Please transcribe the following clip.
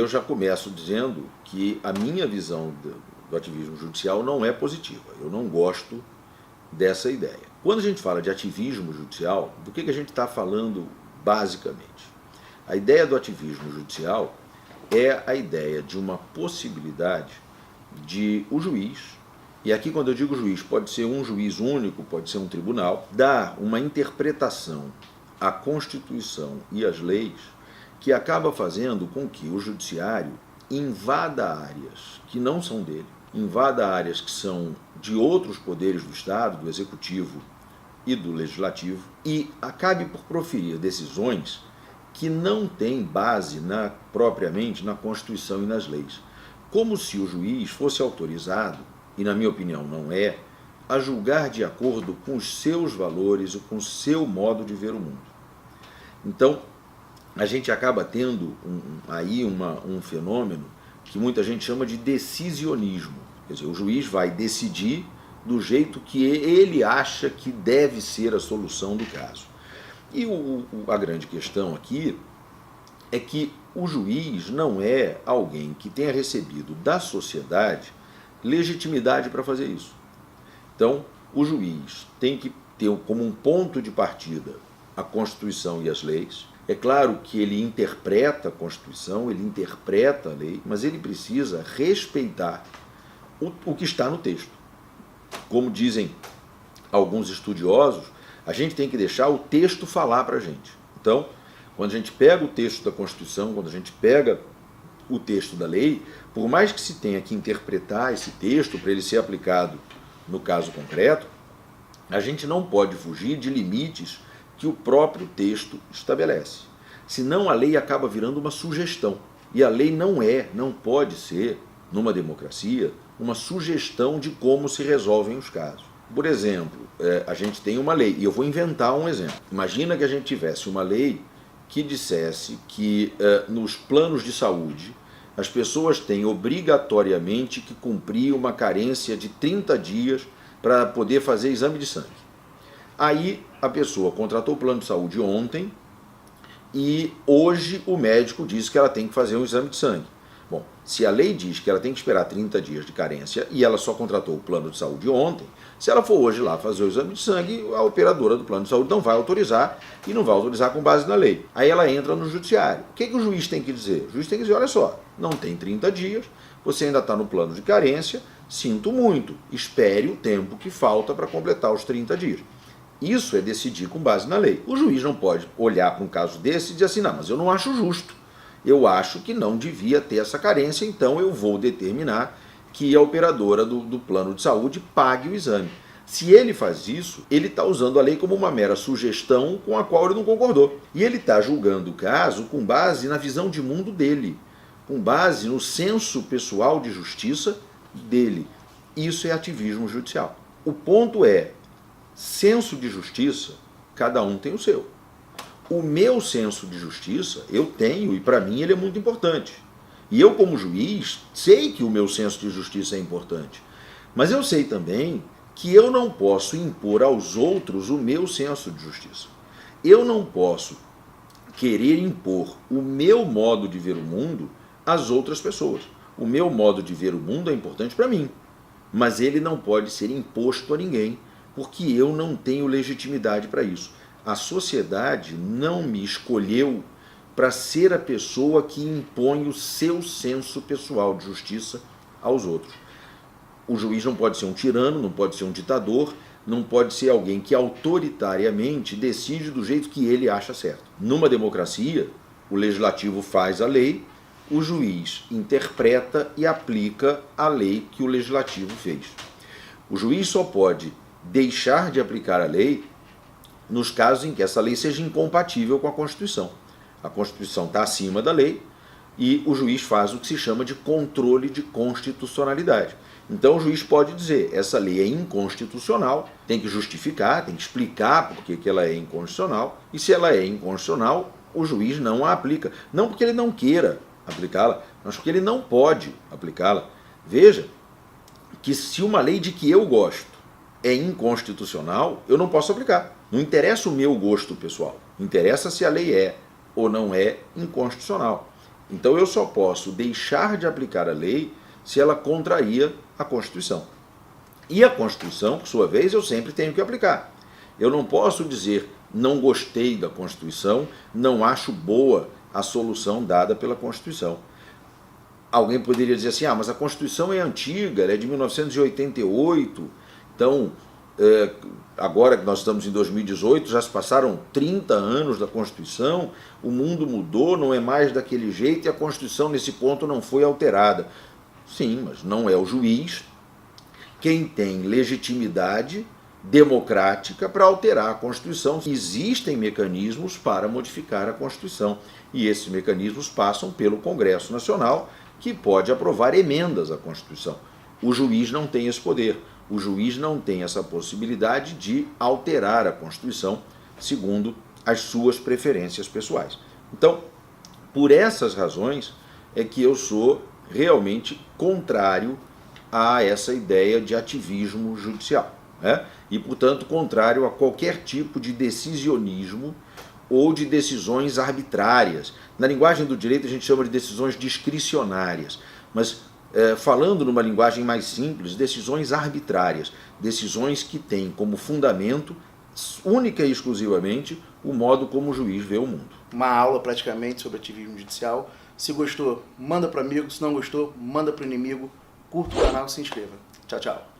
Eu já começo dizendo que a minha visão do ativismo judicial não é positiva. Eu não gosto dessa ideia. Quando a gente fala de ativismo judicial, do que a gente está falando basicamente? A ideia do ativismo judicial é a ideia de uma possibilidade de o juiz, e aqui quando eu digo juiz, pode ser um juiz único, pode ser um tribunal, dar uma interpretação à Constituição e às leis que acaba fazendo com que o judiciário invada áreas que não são dele, invada áreas que são de outros poderes do Estado, do Executivo e do Legislativo, e acabe por proferir decisões que não têm base propriamente na Constituição e nas leis. Como se o juiz fosse autorizado, e na minha opinião não é, a julgar de acordo com os seus valores ou com o seu modo de ver o mundo. Então, a gente acaba tendo aí um fenômeno que muita gente chama de decisionismo. Quer dizer, o juiz vai decidir do jeito que ele acha que deve ser a solução do caso. E a grande questão aqui é que o juiz não é alguém que tenha recebido da sociedade legitimidade para fazer isso. Então, o juiz tem que ter como um ponto de partida a Constituição e as leis. É claro que ele interpreta a Constituição, ele interpreta a lei, mas ele precisa respeitar o que está no texto. Como dizem alguns estudiosos, a gente tem que deixar o texto falar para a gente. Então, quando a gente pega o texto da Constituição, quando a gente pega o texto da lei, por mais que se tenha que interpretar esse texto para ele ser aplicado no caso concreto, a gente não pode fugir de limites que o próprio texto estabelece. Senão a lei acaba virando uma sugestão. E a lei não pode ser, numa democracia, uma sugestão de como se resolvem os casos. Por exemplo, a gente tem uma lei, e eu vou inventar um exemplo. Imagina que a gente tivesse uma lei que dissesse que nos planos de saúde as pessoas têm obrigatoriamente que cumprir uma carência de 30 dias para poder fazer exame de sangue. Aí a pessoa contratou o plano de saúde ontem e hoje o médico diz que ela tem que fazer um exame de sangue. Bom, se a lei diz que ela tem que esperar 30 dias de carência e ela só contratou o plano de saúde ontem, se ela for hoje lá fazer o exame de sangue, a operadora do plano de saúde não vai autorizar e não vai autorizar com base na lei. Aí ela entra no judiciário. O que o juiz tem que dizer? O juiz tem que dizer, olha só, não tem 30 dias, você ainda está no plano de carência, sinto muito, espere o tempo que falta para completar os 30 dias. Isso é decidir com base na lei. O juiz não pode olhar para um caso desse e dizer assim, não, mas eu não acho justo. Eu acho que não devia ter essa carência, então eu vou determinar que a operadora do plano de saúde pague o exame. Se ele faz isso, ele está usando a lei como uma mera sugestão com a qual ele não concordou. E ele está julgando o caso com base na visão de mundo dele, com base no senso pessoal de justiça dele. Isso é ativismo judicial. O ponto é, senso de justiça, cada um tem o seu. O meu senso de justiça, eu tenho, e para mim ele é muito importante. E eu, como juiz, sei que o meu senso de justiça é importante. Mas eu sei também que eu não posso impor aos outros o meu senso de justiça. Eu não posso querer impor o meu modo de ver o mundo às outras pessoas. O meu modo de ver o mundo é importante para mim, mas ele não pode ser imposto a ninguém, porque eu não tenho legitimidade para isso. A sociedade não me escolheu para ser a pessoa que impõe o seu senso pessoal de justiça aos outros. O juiz não pode ser um tirano, não pode ser um ditador, não pode ser alguém que autoritariamente decide do jeito que ele acha certo. Numa democracia, o legislativo faz a lei, o juiz interpreta e aplica a lei que o legislativo fez. O juiz só pode deixar de aplicar a lei nos casos em que essa lei seja incompatível com a Constituição. A Constituição está acima da lei e o juiz faz o que se chama de controle de constitucionalidade. Então o juiz pode dizer, essa lei é inconstitucional, tem que justificar, tem que explicar por que ela é inconstitucional, e se ela é inconstitucional, o juiz não a aplica. Não porque ele não queira aplicá-la, mas porque ele não pode aplicá-la. Veja que se uma lei de que eu gosto é inconstitucional, eu não posso aplicar. Não interessa o meu gosto pessoal, interessa se a lei é ou não é inconstitucional. Então eu só posso deixar de aplicar a lei se ela contraria a Constituição. E a Constituição, por sua vez, eu sempre tenho que aplicar. Eu não posso dizer não gostei da Constituição, não acho boa a solução dada pela Constituição. Alguém poderia dizer assim, mas a Constituição é antiga, ela é de 1988, então agora que nós estamos em 2018, já se passaram 30 anos da Constituição, o mundo mudou, não é mais daquele jeito e a Constituição nesse ponto não foi alterada. Sim, mas não é o juiz quem tem legitimidade democrática para alterar a Constituição. Existem mecanismos para modificar a Constituição e esses mecanismos passam pelo Congresso Nacional, que pode aprovar emendas à Constituição. O juiz não tem esse poder, o juiz não tem essa possibilidade de alterar a Constituição segundo as suas preferências pessoais. Então, por essas razões é que eu sou realmente contrário a essa ideia de ativismo judicial, né? E, portanto, contrário a qualquer tipo de decisionismo ou de decisões arbitrárias. Na linguagem do direito a gente chama de decisões discricionárias, mas falando numa linguagem mais simples, decisões arbitrárias, decisões que têm como fundamento, única e exclusivamente, o modo como o juiz vê o mundo. Uma aula praticamente sobre ativismo judicial. Se gostou, manda para amigo, se não gostou, manda para o inimigo, curta o canal e se inscreva. Tchau, tchau.